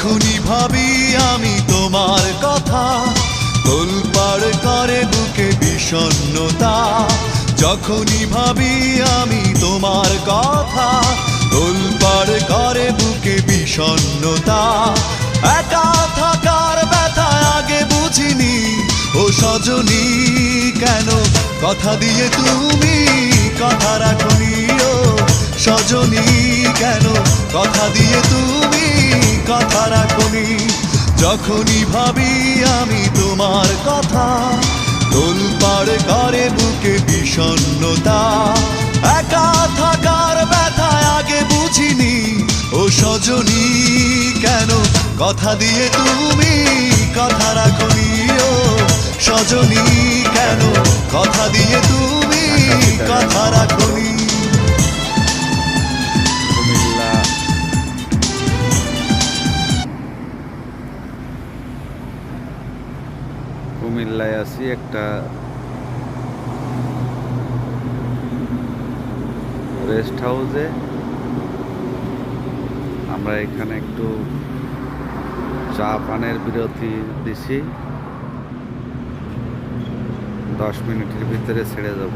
যখনই ভাবি আমি তোমার কথা, তোলপাড় করে বুকে বিষণ্ণতা। যখনই ভাবি আমি তোমার কথা, তোলপাড় করে বুকে বিষণ্ণতা। একা থাকার ব্যথা আগে বুঝিনি, ও সজনী কেন কথা দিয়ে তুমি কথা রাখনি। ও সজনী কেন কথা দিয়ে তুমি কথা রাখনি। যখনই ভাবি আমি তোমার কথা, তোলপাড় করে বুকে বিষণ্ণতা। একা থাকার ব্যথা আগে বুঝিনি, ও সজনী কেন কথা দিয়ে তুমি কথা রাখনি। ও সজনী কেন কথা দিয়ে তুমি কথা রাখনি। কুমিল্লায় আছি একটা রেস্ট হাউসে। আমরা এখানে একটু চা পানের বিরতি দিছি, 10 মিনিটের ভিতরে ছেড়ে যাব।